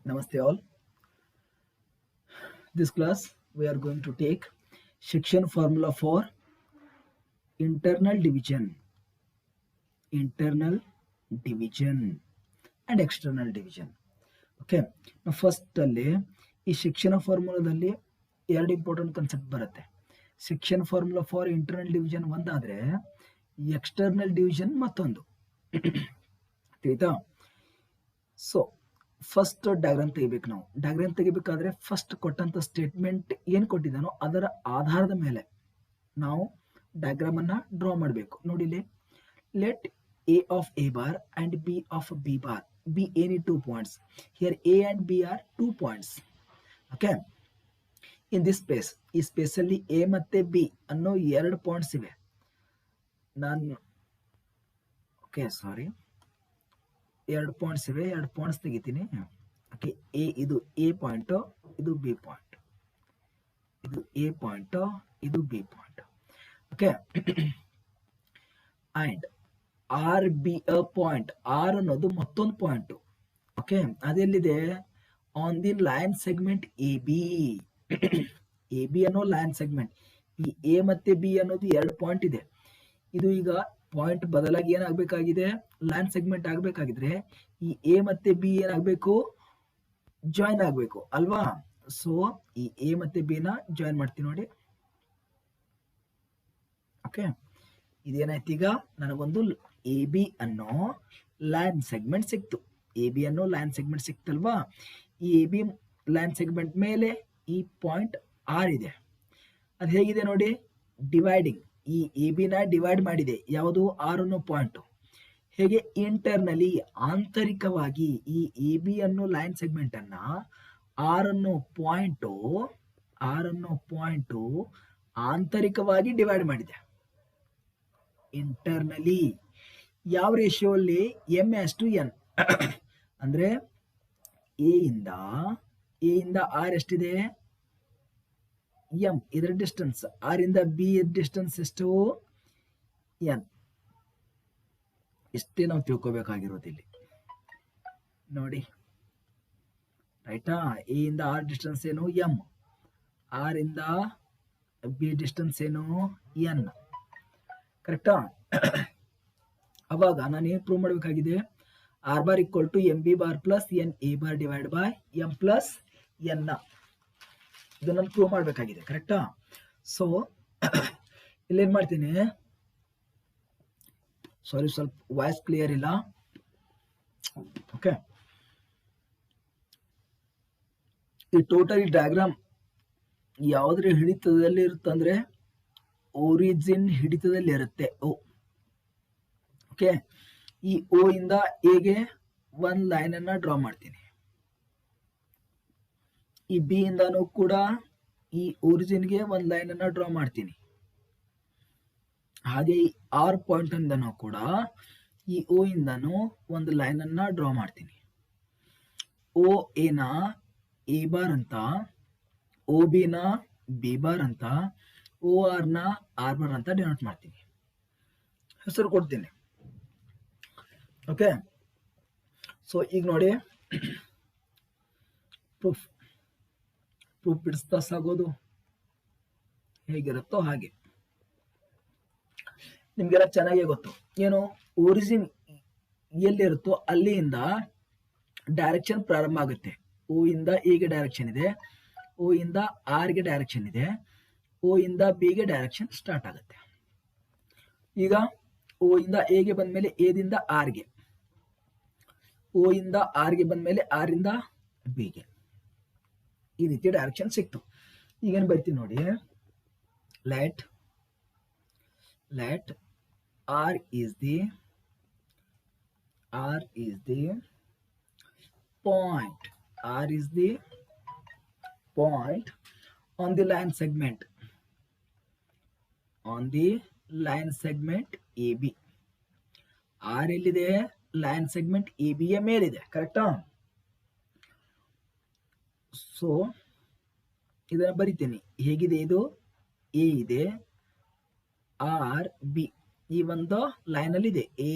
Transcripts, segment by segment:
Namaste all. This class we are going to take section formula for internal division, and external division. Okay, ನಾವು first ಅಲ್ಲಿ ಈ ಶಿಕ್ಷಣ ಫಾರ್ಮುಲಾದಲ್ಲಿ ಎರಡು important concept ಬರುತ್ತೆ. Section formula for internal division ಒಂದಾದ್ರೆ external division ಮತ್ತೊಂದು. ತಿಳಿತಾ? ಸೊ ಫಸ್ಟ್ ಡಯಾಗ್ರಾಮ್ ತೆಗಿಬೇಕು. ನಾವು ಡಯಾಗ್ರಾಮ್ ತೆಗಿಬೇಕಾದ್ರೆ ಫಸ್ಟ್ ಕೊಟ್ಟಂತ ಸ್ಟೇಟ್ಮೆಂಟ್ ಏನು ಕೊಟ್ಟಿದ್ದಾನೋ ಅದರ ಆಧಾರದ ಮೇಲೆ ನಾವು ಡಯಾಗ್ರಾಮ್ ಅನ್ನ ಡ್ರಾ ಮಾಡಬೇಕು. ನೋಡಿ ಇಲ್ಲಿ, let a of a bar and b of b bar be any 2 points. Here a and b are 2 points. Okay, in this space, ಈ ಸ್ಪೇಸ್ ಅಲ್ಲಿ a ಮತ್ತೆ b ಅನ್ನೋ ಎರಡು ಪಾಯಿಂಟ್ಸ್ ಇವೆ. ನಾನು ಎರಡು ಪಾಯಿಂಟ್ಸ್ ಇವೆ, ಎರಡು ಪಾಯಿಂಟ್ಸ್ ತೆಗಿತೀನಿ. ಓಕೆ, ಇದು a ಪಾಯಿಂಟ್, ಇದು b ಪಾಯಿಂಟ್, ಇದು a ಪಾಯಿಂಟ್, ಇದು b point. Okay, and R be a point, R ಅನ್ನೋದು ಮತ್ತೊಂದು ಪಾಯಿಂಟ್. ಓಕೆ, ಅದೆಲ್ಲಿದೆ? On the line segment A B. A B ಅನ್ನೋ ಲೈನ್ ಸೆಗ್ಮೆಂಟ್, ಈ ಎ ಮತ್ತೆ ಬಿ ಅನ್ನೋದು ಎರಡು ಪಾಯಿಂಟ್ ಇದೆ. ಇದು ಈಗ ಪಾಯಿಂಟ್ ಬದಲಾಗಿ ಏನಾಗಬೇಕಾಗಿದೆ? ಲೈನ್ ಸೆಗ್ಮೆಂಟ್ ಆಗಬೇಕಾಗಿದ್ರೆ ಈ ಎ ಮತ್ತೆ ಬಿ ಏನಾಗಬೇಕು? ಜಾಯಿನ್ ಆಗಬೇಕು ಅಲ್ವಾ? ಸೊ ಈ ಎ ಮತ್ತೆ ಬಿ ನ ಜಾಯಿನ್ ಮಾಡ್ತೀನಿ ನೋಡಿ. ಓಕೆ, ಇದೇನಾಯ್ತು? ಈಗ ನನಗೊಂದು ಎ ಬಿ ಅನ್ನೋ ಲೈನ್ ಸೆಗ್ಮೆಂಟ್ ಸಿಕ್ತು. ಎ ಬಿ ಅನ್ನೋ ಲೈನ್ ಸೆಗ್ಮೆಂಟ್ ಸಿಕ್ತಲ್ವಾ? ಈ ಎ ಬಿ ಲೈನ್ ಸೆಗ್ಮೆಂಟ್ ಮೇಲೆ ಈ ಪಾಯಿಂಟ್ ಆರ್ ಇದೆ. ಅದು ಹೇಗಿದೆ ನೋಡಿ? ಡಿವೈಡಿಂಗ್. ಈ ಎ ಬಿ ನ ಡಿವೈಡ್ ಮಾಡಿದೆ ಯಾವುದು? ಆರ್ ಅನ್ನೋ ಪಾಯಿಂಟ್. ಹೇಗೆ? ಇಂಟರ್ನಲಿ, ಆಂತರಿಕವಾಗಿ ಈ ಎ ಬಿ ಅನ್ನೋ ಲೈನ್ ಸೆಗ್ಮೆಂಟ್ ಅನ್ನ ಆರ್ ಅನ್ನೋ ಪಾಯಿಂಟ್ ಆಂತರಿಕವಾಗಿ ಡಿವೈಡ್ ಮಾಡಿದೆ. ಇಂಟರ್ನಲಿ ಯಾವ ರೇಷಿಯೋ ಅಲ್ಲಿ? m:n. ಅಂದ್ರೆ ಎ ಇಂದ ಆರ್ ಎಷ್ಟಿದೆ? m. ಇದರ ಡಿಸ್ಟೆನ್ಸ್ ಆರ್ ಇಂದ ಬಿ ಡಿಸ್ಟೆನ್ಸ್ ಎಷ್ಟು? n. ಇಷ್ಟೇ ನಾವು ತಿಳ್ಕೊಬೇಕಾಗಿರೋದು ಇಲ್ಲಿ ನೋಡಿ. ರೈಟಾ? ಎ ಇಂದ ಆರ್ ಡಿಸ್ಟೆನ್ಸ್ ಏನು? m. ಆರ್ ಇಂದ ಬಿ ಡಿಸ್ಟೆನ್ಸ್ ಏನು? n. ಕರೆಕ್ಟಾ? ಅವಾಗ ನಾನು ಏನು ಪ್ರೂವ್ ಮಾಡಬೇಕಾಗಿದೆ? R bar equal to M B bar plus N A bar divide by M plus N. ಇದನ್ನ ಪ್ರೂವ್ ಮಾಡಬೇಕಾಗಿದೆ. ಕರೆಕ್ಟಾ? ಸೊ ಇಲ್ಲೇನ್ ಮಾಡ್ತೀನಿ, ಸಾರಿ ಸ್ವಲ್ಪ ವಾಯ್ಸ್ ಕ್ಲಿಯರ್ ಇಲ್ಲ. ಓಕೆ, ಈ ಟೋಟಲ್ ಡಯಾಗ್ರಾಮ್ ಯಾವ್ದ್ರ ಹಿಡಿತದಲ್ಲಿ ಇರುತ್ತಂದ್ರೆ ಒರಿಜಿನ್ ಹಿಡಿತದಲ್ಲಿ ಇರುತ್ತೆ. ಓಕೆ, ಈ ಓ ಇಂದ ಎಗೆ ಒಂದ್ ಲೈನ್ ಅನ್ನ ಡ್ರಾ ಮಾಡ್ತೀನಿ. ಈ ಬಿ ಇಂದಾನು ಕೂಡ ಈ ಒರಿಜಿನ್ಗೆ ಒಂದ್ ಲೈನ್ ಅನ್ನ ಡ್ರಾ ಮಾಡ್ತೀನಿ. ಹಾಗೆ ಈ ಆರ್ ಪಾಯಿಂಟ್ ಇಂದನೂ ಕೂಡ ಈ ಓ ಇಂದಾನು ಒಂದು ಲೈನ್ ಅನ್ನ ಡ್ರಾ ಮಾಡ್ತೀನಿ. ಓ ಎ ನ ಎ ಬಾರ್ ಅಂತ, ಓ ಬಿ ನ ಬಿ ಬಾರ್ ಅಂತ, ಓ ಆರ್ ನ ಆರ್ ಬಾರ್ ಅಂತ ಡಿನೋಟ್ ಮಾಡ್ತೀನಿ, ಹೆಸರು ಕೊಡ್ತೀನಿ. ಓಕೆ, ಸೊ ಈಗ ನೋಡಿ, ಪ್ರೂಫ್ ಬಿಡಿಸ್ತಾ ಸಾಗೋದು ಹೇಗಿರುತ್ತೋ ಹಾಗೆ. ನಿಮ್ಗೆಲ್ಲ ಚೆನ್ನಾಗೇ ಗೊತ್ತು ಏನು, ಒರಿಜಿನ್ ಎಲ್ಲಿರುತ್ತೋ ಅಲ್ಲಿಂದ ಡೈರೆಕ್ಷನ್ ಪ್ರಾರಂಭ ಆಗುತ್ತೆ. ಓ ಇಂದ ಎಗೆ ಡೈರೆಕ್ಷನ್ ಇದೆ, ಓ ಇಂದ ಆರ್ಗೆ ಡೈರೆಕ್ಷನ್ ಇದೆ, ಓ ಇಂದ ಬಿಗೆ ಡೈರೆಕ್ಷನ್ ಸ್ಟಾರ್ಟ್ ಆಗುತ್ತೆ. ಈಗ ಓ ಇಂದ ಎಗೆ ಬಂದ್ಮೇಲೆ ಎದಿಂದ ಆರ್ಗೆ, ಓ ಇಂದ ಆರ್ಗೆ ಬಂದ್ಮೇಲೆ ಆರ್ ಇಂದ ಬಿಗೆ, ಈ ರೀತಿ ಡೈರೆಕ್ಷನ್ ಸಿಕ್ತು. ಈಗೇನು ಬರ್ತೀವಿ ನೋಡಿ, let R is the point, R is the point on the line segment, A B. R ಎಲ್ಲಿದೆ? ಲೈನ್ ಸೆಗ್ಮೆಂಟ್ ಎ ಬಿ ಯ ಮೇಲಿದೆ. ಕರೆಕ್ಟಾ? ಸೊ ಇದನ್ನ ಬರಿತೀನಿ. ಹೇಗಿದೆ ಇದು? ಎ ಇದೆ, ಆರ್ ಬಿ ಈ ಒಂದು ಲೈನ್ ಅಲ್ಲಿ ಇದೆ. ಎ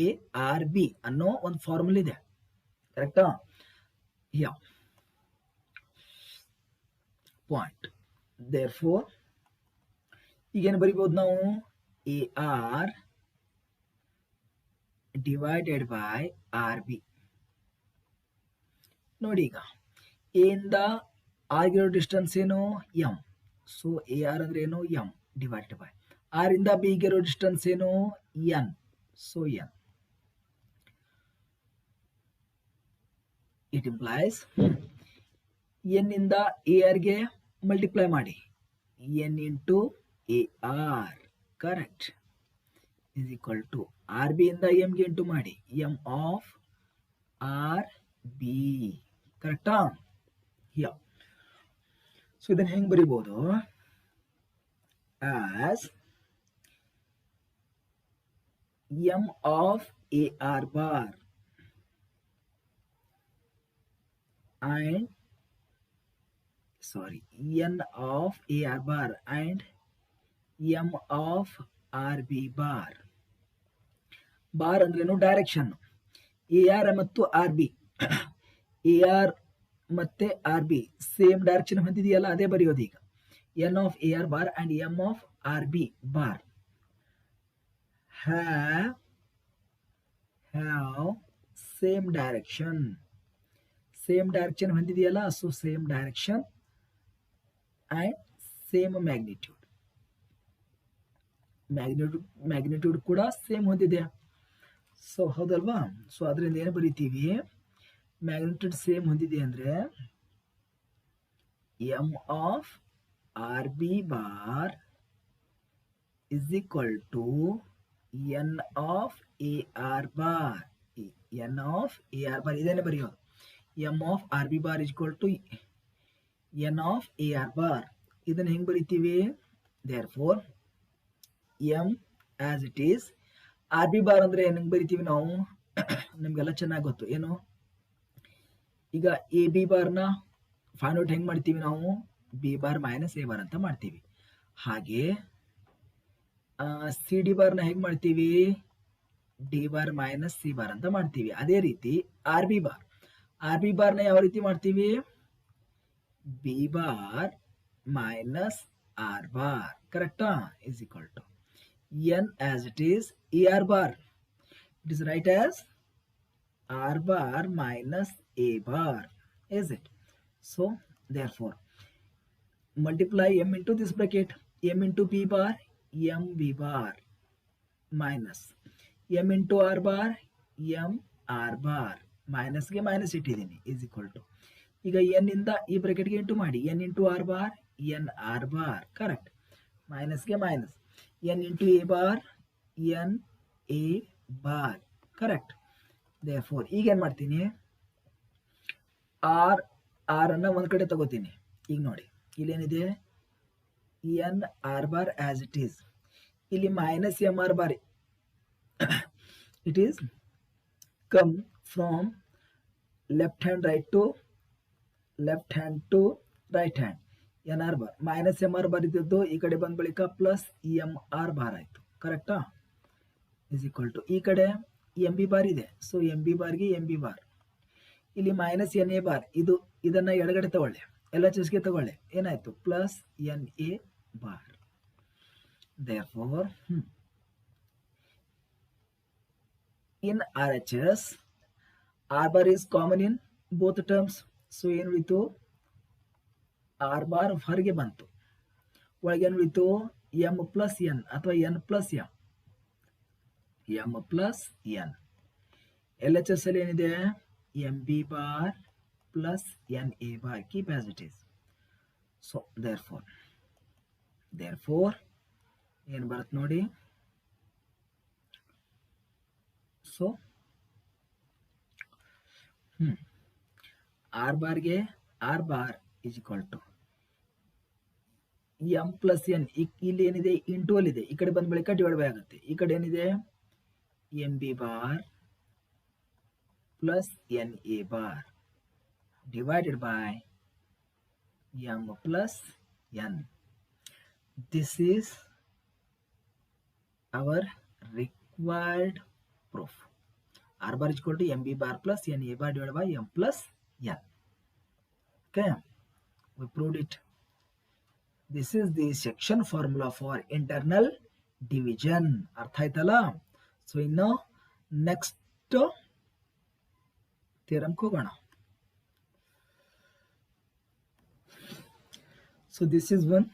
ಆರ್ ಬಿ ಅನ್ನೋ ಒಂದು ಫಾರ್ಮುಲಾ ಇದೆ. ಕರೆಕ್ಟಾ? ಯಾ ಪಾಯಿಂಟ್. ದೇರ್ ಫೋರ್ ಈಗೇನು ಬರಿಬೋದು ನಾವು, A R divided by R B. ನೋಡಿ ಈಗ ಎ ಇಂದ ಆಗಿರೋ ಡಿಸ್ಟೆನ್ಸ್ ಏನು, ಎಂ. ಸೊ ಎ ಆರ್ ಅಂದ್ರೆ ಏನು, ಎಂ ಡಿವೈಡೆಡ್ ಬೈ ಆರ್ ಇಂದ ಬಿ ಗಿರೋ ಡಿಸ್ಟೆನ್ಸ್ ಏನು, N. So N. It implies N ಇಂದ ಎ ಆರ್ ಗೆ ಮಲ್ಟಿಪ್ಲೈ ಮಾಡಿ, N into A R, correct, is equal to R B ಇಂದ ಎಂ ಗೆ ಇಂಟು ಮಾಡಿ, ಎಂ ಆಫ್ ಆರ್ ಬಿ, ಕರೆಕ್ಟಾ. ಯಾ. ಸೊ ಇದನ್ನ ಹೆಂಗ್ ಬರಿಬಹುದು, as M of A R bar and n of AR bar and m of RB bar. Bar ಅಂದ್ರೇನು, direction. A R ಮತ್ತು R B, A R ಮತ್ತೆ R B same direction ಹೊಂದಿದೆಯಲ್ಲ, ಅದೇ ಬರೆಯೋದು ಈಗ. N of A R bar and M of R B bar have same direction. Same direction ಹೊಂದಿದೆಯಲ್ಲ, so same direction and same magnitude. Magnitude ಕೂಡ same ಹೊಂದಿದೆ. So ಹೌದಲ್ವಾ. So ಅದರಿಂದ ಏನು ಬರೀತೀವಿ, ಮ್ಯಾಗ್ನಿಟ್ಯೂಡ್ ಸೇಮ್ ಹೊಂದಿದೆ ಅಂದ್ರೆ M of R B bar is equal to N of A R bar. N of A R bar ಇದನ್ನೇ ಬರೆಯೋದು. M of R B bar is equal to N of A R bar. ಇದನ್ನ ಹೆಂಗ್ ಬರೀತೀವಿ, therefore M as it is. R B bar ಅಂದ್ರೆ ಹೆಂಗ್ ಬರಿತೀವಿ ನಾವು, ನಿಮ್ಗೆಲ್ಲ ಚೆನ್ನಾಗಿ ಗೊತ್ತು. ಏನು, ಈಗ ಎ ಬಿ ಬಾರ್ನ ಫೈಂಡ್ ಔಟ್ ಹೆಂಗ್ ಮಾಡ್ತೀವಿ ನಾವು, B bar minus A bar ಅಂತ ಮಾಡ್ತೀವಿ. ಹಾಗೆ ಸಿ ಡಿ ಬಾರ್ನ ಹೆಂಗ್ ಮಾಡ್ತೀವಿ, D bar minus C bar ಅಂತ ಮಾಡ್ತೀವಿ. ಅದೇ ರೀತಿ R B bar, R B ಬಾರ್ನ ಯಾವ ರೀತಿ ಮಾಡ್ತೀವಿ, B bar minus R bar, ಕರೆಕ್ಟಾ, is equal to N as it is A R bar. It is right as R bar minus A bar, is it? So therefore multiply m into this bracket, m into p bar, m b bar minus m into r bar, m r bar minus ಗೆ minus ಇಟ್ಟಿದ್ದೀನಿ, is equal to ಈಗ n ಇಂದ ಈ ಬ್ರಾಕೆಟ್ಗೆ into ಮಾಡಿ, n into r bar, n r bar, correct, ಮೈನಸ್ಗೆ minus, n into a bar, n a bar, correct. therefore ಈಗ ಏನು ಮಾಡ್ತೀನಿ, ಆರ್ ಅನ್ನ ಒಂದು ಕಡೆ ತಗೋತೀನಿ. ಈಗ ನೋಡಿ ಇಲ್ಲೇನಿದೆ, N R bar as it is, ಇಲ್ಲಿ minus M R bar, it is come from left hand to right hand. N R bar minus M R bar ಇದ್ದದ್ದು ಈ ಕಡೆ ಬಂದ ಬಳಿಕ ಪ್ಲಸ್ ಎಂ ಆರ್ ಬಾರ್ ಆಯಿತು, ಕರೆಕ್ಟಾ, ಇಸ್ ಈಕ್ವಲ್ ಟು ಈ ಕಡೆ ಎಂ ಬಿ ಬಾರ್ ಇದೆ, ಸೊ ಎಂ ಬಿ ಬಾರ್ಗೆ ಎಂ ಬಿ ಬಾರ್, ಇಲ್ಲಿ ಮೈನಸ್ ಎನ್ ಎ ಬಾರ್, ಇದನ್ನ ಎಡಗಡೆ ತಗೊಳ್ಳಿ, ಎಲ್ಲ ಚೆಸ್ಗೆ ತಗೊಳ್ಳಿ, ಏನಾಯ್ತು, plus N A bar. therefore in RHS R bar is common in both terms. So ಏನು ಉಳಿತು, ಆರ್ ಬಾರ್ ಹೊರಗೆ ಬಂತು, ಒಳಗೆ ಏನು ಉಳಿತು, ಎಂ ಪ್ಲಸ್ ಎನ್ ಅಥವಾ N plus M plus N. L H S ಅಲ್ಲಿ ಏನಿದೆ, M B bar plus N A bar, keep as it is. So therefore ಏನು ಬರುತ್ತೆ ನೋಡಿ, ಸೊ ಆರ್ ಬಾರ್ಗೆ R bar is equal to M plus N, ಇಲ್ಲಿ ಏನಿದೆ into ಅಲ್ಲಿ ಇದೆ, ಈ ಕಡೆ ಬಂದ ಬಳಿಕ ಡಿವೈಡ್ ಬೈ ಆಗುತ್ತೆ, ಈ ಕಡೆ ಏನಿದೆ M B bar plus N A bar divided by m plus n. This is our required proof. R bar is equal to m b bar plus n a bar divided by m plus n. Okay, we proved it. This is the section formula for internal division. ಅರ್ಥ ಆಯ್ತಲ್ಲ? So ಇನ್ನು next ಥಿಯರಮ್ಗೆ ಹೋಗೋಣ. So this is one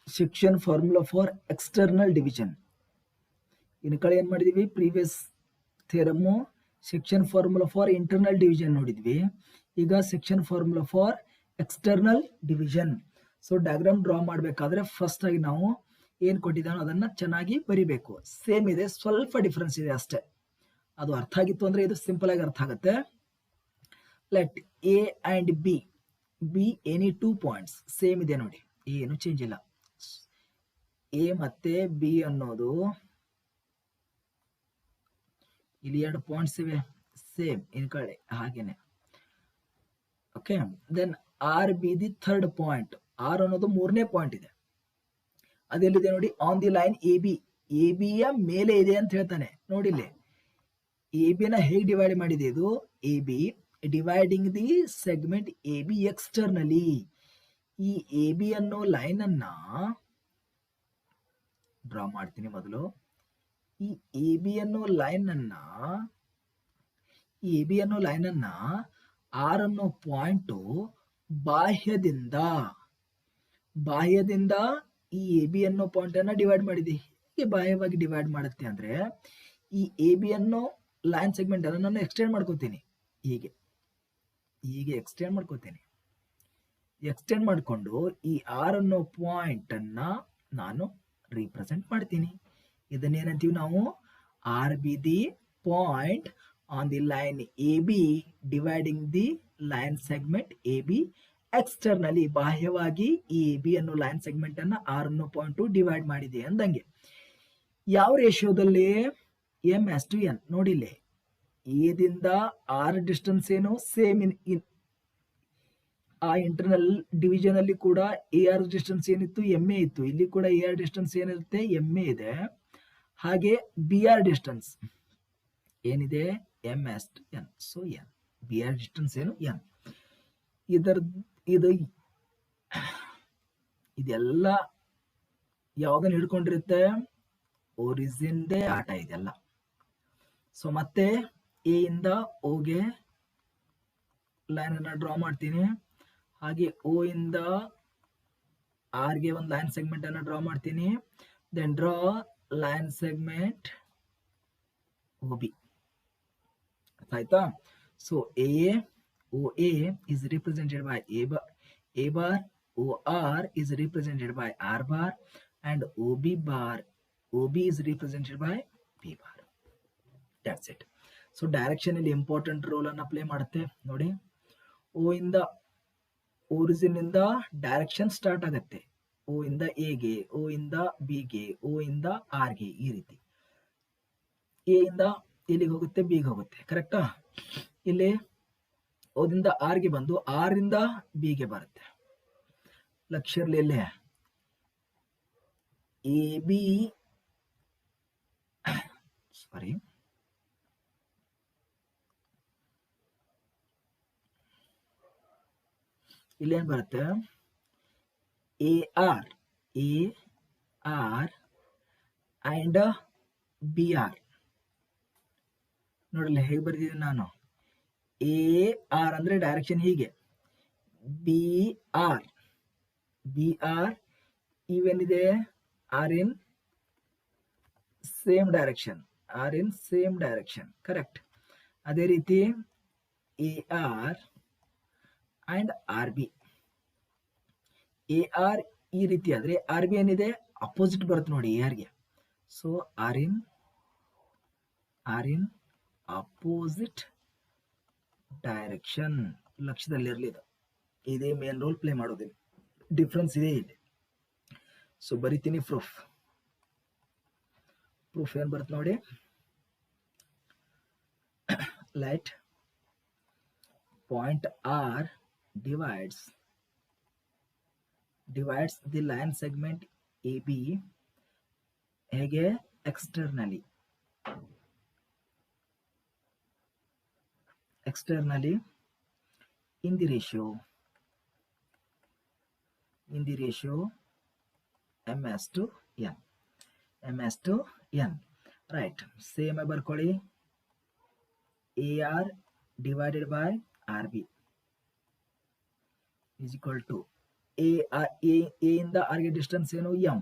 section formula for external division. ಇನ್ನು ಕಡೆ ಏನು ಮಾಡಿದ್ವಿ, previous theorem section formula for internal division ನೋಡಿದ್ವಿ. ಈಗ section formula for external division. So diagram draw ಮಾಡಬೇಕಾದ್ರೆ ಫಸ್ಟ್ ಆಗಿ ನಾವು ಏನು ಕೊಟ್ಟಿದ್ದಾನೋ ಅದನ್ನು ಚೆನ್ನಾಗಿ ಬರಿಬೇಕು. ಸೇಮ್ ಇದೆ, ಸ್ವಲ್ಪ ಡಿಫ್ರೆನ್ಸ್ ಇದೆ ಅಷ್ಟೇ. ಅದು ಅರ್ಥ ಆಗಿತ್ತು ಅಂದರೆ ಇದು ಸಿಂಪಲ್ ಆಗಿ ಅರ್ಥ ಆಗುತ್ತೆ. Let A and be any 2 points same ಇದೆ ನೋಡಿ, ಏನು ಚೇಂಜ್ ಇಲ್ಲ. ಎ ಮತ್ತೆ ಬಿ ಅನ್ನೋದು ಇಲ್ಲಿ 2 ಪಾಯಿಂಟ್ಸ್ ಇವೆ, ಸೇಮ್ ಇನ್ ಕಡೆ ಹಾಗೇನೆ. Okay, then R be the third point, R ಅನ್ನೋದು 3ನೇ ಪಾಯಿಂಟ್ ಇದೆ. ಅದೆಲ್ಲಿದೆ ನೋಡಿ, on the line A B ಯ ಮೇಲೆ ಇದೆ ಅಂತ ಹೇಳ್ತಾನೆ. ನೋಡಿಲ್ಲಿ ಎ ಬಿ ನ ಹೇಗೆ ಡಿವೈಡ್ ಮಾಡಿದೆ, ಇದು A B dividing the segment A B externally. ಈ ಎ ಬಿ ಅನ್ನೋ ಲೈನ್ ಅನ್ನ ಡ್ರಾ ಮಾಡ್ತೀನಿ ಮೊದಲು. ಈ ಎ ಬಿ ಅನ್ನೋ ಲೈನ್ ಅನ್ನ ಆರ್ ಅನ್ನೋ ಪಾಯಿಂಟ್ ಬಾಹ್ಯದಿಂದ ಈ ಎ ಬಿ ಅನ್ನೋ ಪಾಯಿಂಟ್ ಅನ್ನ ಡಿವೈಡ್ ಮಾಡಿದೆ. ಹೀಗೆ ಬಾಹ್ಯವಾಗಿ ಡಿವೈಡ್ ಮಾಡುತ್ತೆ ಅಂದ್ರೆ ಈ ಎ ಬಿ ಅನ್ನೋ ಲೈನ್ ಸೆಗ್ಮೆಂಟ್ ಅನ್ನು ನಾನು ಎಕ್ಸ್ಟೆಂಡ್ ಮಾಡ್ಕೋತೀನಿ. ಹೀಗೆ ಎಕ್ಸ್ಟೆಂಡ್ ಮಾಡ್ಕೋತೀನಿ. ಎಕ್ಸ್ಟೆಂಡ್ ಮಾಡಿಕೊಂಡು ಈ ಆರ್ ಅನ್ನೋ ಪಾಯಿಂಟ್ ಅನ್ನ ನಾನು ರೀಪ್ರೆಸೆಂಟ್ ಮಾಡ್ತೀನಿ. ಇದನ್ನೇನಂತೀವಿ ನಾವು, R be the point on the line A B dividing the line segment A B externally. ಬಾಹ್ಯವಾಗಿ ಈ ಎ ಬಿ ಅನ್ನೋ ಲೈನ್ ಸೆಗ್ಮೆಂಟ್ ಅನ್ನ ಆರ್ ಅನ್ನೋ ಪಾಯಿಂಟ್ ಡಿವೈಡ್ ಮಾಡಿದೆ ಅಂದಂಗೆ. ಯಾವ ರೇಷಿಯೋದಲ್ಲಿ, ಎಂ ಎಸ್ ಟು ಎನ್. ನೋಡಿಲ್ಲೇ ಎದಿಂದ ಆರ್ ಡಿಸ್ಟೆನ್ಸ್ ಏನು ಸೇಮ್ ಇನ್ ಆ ಇಂಟರ್ನಲ್ ಡಿವಿಷನ್ ಅಲ್ಲಿ ಕೂಡ ಎ ಆರ್ ಡಿಸ್ಟೆನ್ಸ್ ಏನಿತ್ತು, ಎಂ ಎ ಇತ್ತು. ಇಲ್ಲಿ ಕೂಡ ಎ ಆರ್ ಡಿಸ್ಟೆನ್ಸ್ ಏನಿರುತ್ತೆ, ಎಂ ಎ ಇದೆ. ಹಾಗೆ ಬಿ ಆರ್ ಡಿಸ್ಟೆನ್ಸ್ ಏನಿದೆ, M is to N. So N, B R distance ಏನು, ಎನ್. ಇದೆಲ್ಲ ಯಾವ್ದನ್ನ ಹಿಡ್ಕೊಂಡಿರುತ್ತೆ, ಒರಿಜಿನ್ ದೇ ಆಟ ಇದೆಲ್ಲ. ಸೊ ಮತ್ತೆ ಎ ಇಂದ ಓಗೆ ಲೈನ್ ಅನ್ನ ಡ್ರಾ ಮಾಡ್ತೀನಿ. ಹಾಗೆ ಓ ಇಂದ ಆರ್ಗೆ ಒಂದು ಲೈನ್ ಸೆಗ್ಮೆಂಟ್ ಅನ್ನ ಡ್ರಾ ಮಾಡ್ತೀನಿ. Then draw line segment O B. ಆಯ್ತಾ? So O A is represented by A bar, OR is represented by R bar, and OB is represented by B bar. That's it. So direction ಇಲ್ಲಿ important role ಅನ್ನು play ಮಾಡುತ್ತೆ ನೋಡಿ. ಓ ಇಂದ origin ಇಂದ direction start ಆಗುತ್ತೆ. ಓ ಇಂದ ಎಗೆ, ಓ ಇಂದ ಬಿಗೆ, ಓ ಇಂದ ಆರ್ಗೆ, ಈ ರೀತಿ. ಎ ಇಂದ ಎಲ್ಲಿಗೆ ಹೋಗುತ್ತೆ, ಬಿಗೆ ಹೋಗುತ್ತೆ. ಕರೆಕ್ಟಾ? ಇಲ್ಲಿ ಓದಿಂದ ಆರ್ಗೆ ಬಂದು ಆರ್ ಇಂದ ಬಿಗೆ ಬರುತ್ತೆ. ಲಕ್ಷ್ಯ ಇರಲಿ, ಇಲ್ಲೇ ಎ ಬಿ ಸಾರಿ ಇಲ್ಲೇನ್ ಬರುತ್ತೆ, A R and B R. ನೋಡಲ್ಲ ಹೇಗೆ ಬರ್ತಿದ್ದೀನಿ ನಾನು. ಎ ಆರ್ ಅಂದ್ರೆ ಡೈರೆಕ್ಷನ್ ಹೀಗೆ, ಬಿ ಆರ್ ಇವೇನಿದೆ, R in same direction, correct. ಅದೇ ರೀತಿ A R and R B. A R ಈ ರೀತಿ ಆದ್ರೆ ಆರ್ ಬಿ ಏನಿದೆ, ಅಪೋಸಿಟ್ ಬರುತ್ತೆ ನೋಡಿ ಎ ಆರ್ಗೆ. So R in opposite direction. ಲಕ್ಷ್ಯದಲ್ಲಿರಲಿ, ಇದೇ ಮೇನ್ ರೋಲ್ ಪ್ಲೇ ಮಾಡೋದಿಲ್ಲ, ಡಿಫ್ರೆನ್ಸ್ ಇದೆ ಇಲ್ಲಿ. ಸೊ ಬರಿತೀನಿ ಪ್ರೂಫ್ ಏನ್ ಬರುತ್ತೆ ನೋಡಿ. Let point R divides the line segment AB ಹೇಗೆ, externally in the ratio ms to n, ms to n, right? Same ಬರ್ಕೊಳ್ಳಿ, ar divided by rb is equal to a ಇಂದ r ಗೆ distance ಏನು m,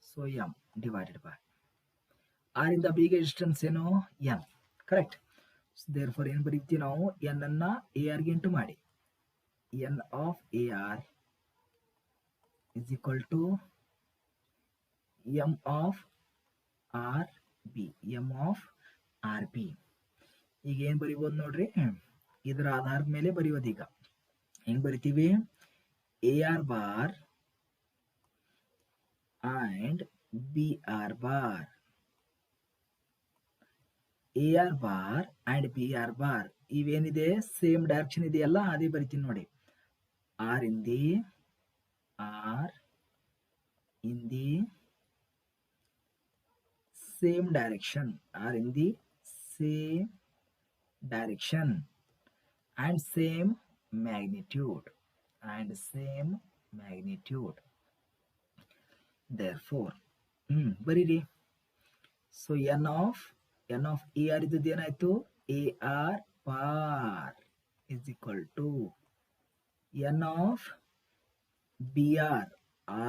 so m divided by r ಇಂದ b ಗೆ distance ಏನು n, correct? therefore ಏನು ಬರೀತೀವಿ ನಾವು, n ಅನ್ನ ar ಗೆ ಇಂಟು ಮಾಡಿ, n of ar is equal to m of rb, m of rb. ಈಗ ಏನು ಬರೀಬೋದು ನೋಡ್ರಿ, ಇದರ ಆಧಾರದ ಮೇಲೆ ಬರೆಯೋದು. ಈಗ ಹೆಂಗ್ ಬರಿತೀವಿ, AR bar and BR bar, AR bar and BR bar ಇವೇನಿದೆ ಸೇಮ್ ಡೈರೆಕ್ಷನ್ ಇದೆಯಲ್ಲ, ಅದೇ ಬರಿತೀನಿ ನೋಡಿ. R in the same direction, R in the same direction and same magnitude, therefore ಬರೀರಿ. ಸೊ n of AR ಇದ್ದದ್ದು ಏನಾಯ್ತು, AR bar is equal to n of BR,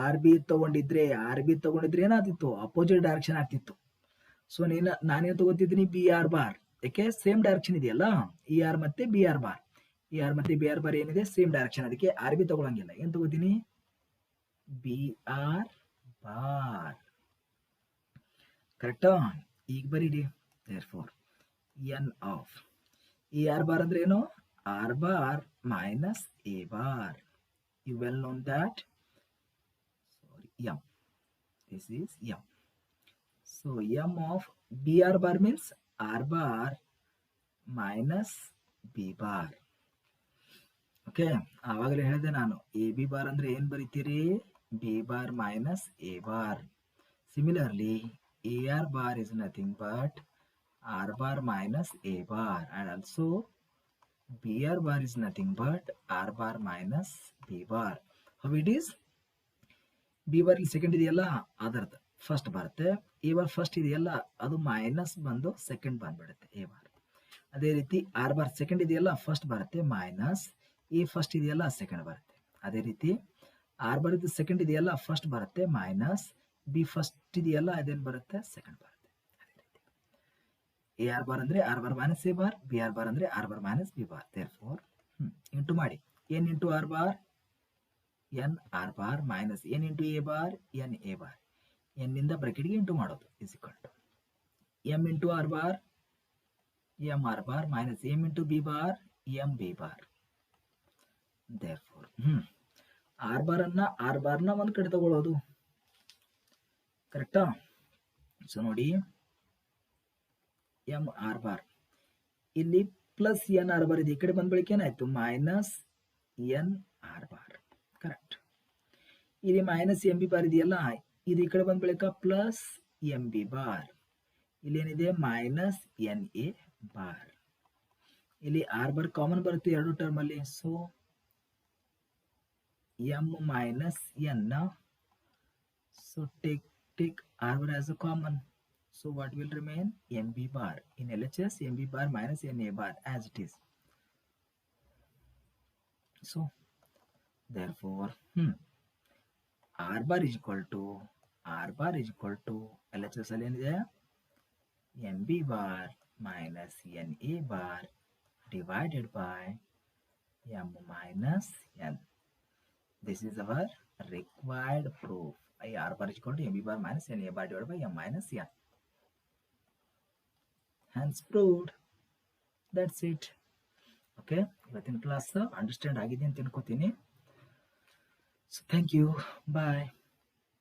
RB ತಗೊಂಡಿದ್ರೆ ಏನಾಗ್ತಿತ್ತು, opposite direction ಆಗ್ತಿತ್ತು. So ನಾನೇನು ತಗೋತಿದ್ದೀನಿ, BR ಬಾರ್, ಯಾಕೆ same direction ಇದೆಯಲ್ಲ, ER ಮತ್ತೆ BR bar, ER ಮತ್ತೆ BR ಬಾರ್ ಏನಿದೆ ಸೇಮ್ ಡೈರೆಕ್ಷನ್, ಅದಕ್ಕೆ RB ತಗೊಳಂಗಿಲ್ಲ. ಏನ್ ತಗೋತೀನಿ, BR ಬಾರ್, ಕರೆಕ್ಟಾ? ಈಗ ಬರೀರಿ, therefore n of AR bar ಅಂದ್ರೆ ಏನು, R bar minus A bar, you well known that, m, this is m. So m of BR bar means R bar minus B bar. Okay, ಆವಾಗಲೇ ಹೇಳಿದೆ ನಾನು, AB bar ಅಂದ್ರೆ ಏನು ಬರಿತೀರಿ, B bar minus A bar. Similarly, AR bar is nothing but R bar minus A bar, and also BR bar is nothing but R bar minus B bar. How it is? B bar ಇಲ್ಲಿ second ಇದೆಯಲ್ಲ, ಅದರದ್ದು first ಬರುತ್ತೆ. A bar first ಇದೆಯಲ್ಲ, ಅದು minus ಬಂದು second ಬಂದ್ಬಿಡುತ್ತೆ A bar. ಅದೇ ರೀತಿ ಆರ್ ಬಾರ್ ಸೆಕೆಂಡ್ ಇದೆಯಲ್ಲ, ಫಸ್ಟ್ ಬರುತ್ತೆ ಮೈನಸ್, ಎ ಫಸ್ಟ್ ಇದೆಯಲ್ಲ ಸೆಕೆಂಡ್ ಬರುತ್ತೆ. ಅದೇ ರೀತಿ ಆರ್ ಬಾರ್ ಇದು ಸೆಕೆಂಡ್ ಇದೆಯಲ್ಲ, ಫಸ್ಟ್ ಬರುತ್ತೆ ಮೈನಸ್, ಬಿ ಫಸ್ಟ್ ಇದೆಯಲ್ಲ ಅದೇನು ಬರುತ್ತೆ, ಸೆಕೆಂಡ್ ಬರುತ್ತೆ. ಅದೇ ರೀತಿ ಎ ಆರ್ ಬಾರ್ ಅಂದ್ರೆ R bar minus A bar, B R bar ಅಂದ್ರೆ R bar minus B bar. Therefore into ಮಾಡಿ, N into R bar N R bar minus N into A bar N A bar, N ಇಂದ ಬ್ರಾಕೆಟ್ಗೆ into ಮಾಡೋದು, is equal to M into R bar M R bar minus M into B bar M B bar. Therefore R ಬಾರ್ನ ಒಂದು ಕಡೆ ತಗೊಳ್ಳೋದು, ಕರೆಕ್ಟಾ? So ನೋಡಿ, M R bar ಇಲ್ಲಿ ಪ್ಲಸ್ ಎನ್ ಆರ್ ಬಾರ್ ಇದೆ, ಈ ಕಡೆ ಬಂದ ಬಳಿಕ ಏನಾಯ್ತು, minus N R bar, correct? ಇಲ್ಲಿ ಮೈನಸ್ ಎಂ ಬಿ ಬಾರ್ ಇದೆಯಲ್ಲ, ಇದು ಈ ಕಡೆ ಬಂದ ಬಳಿಕ ಪ್ಲಸ್ ಎಂ ಬಿ ಬಾರ್, ಇಲ್ಲೇನಿದೆ ಮೈನಸ್ ಎನ್ ಎ ಬಾರ್. ಇಲ್ಲಿ ಆರ್ ಬಾರ್ ಕಾಮನ್ ಬರುತ್ತೆ ಎರಡು ಟರ್ಮ್ ಅಲ್ಲಿ, so M minus N, so take R bar as a common, so what will remain, mb bar. In LHS, mb bar minus na bar as it is. So therefore r bar is equal to LHS ಅಲ್ಲಿ ಏನಿದೆ, mb bar minus na bar divided by m minus n. This is our required proof. R bar is equal to mb bar minus na bar divided by m minus n. Hence proved. That's it. Okay, ಇವತ್ತಿನ class understand ಆಗಿದೆ ಅಂತ ಅನ್ಕೋತೀನಿ. So thank you. Bye.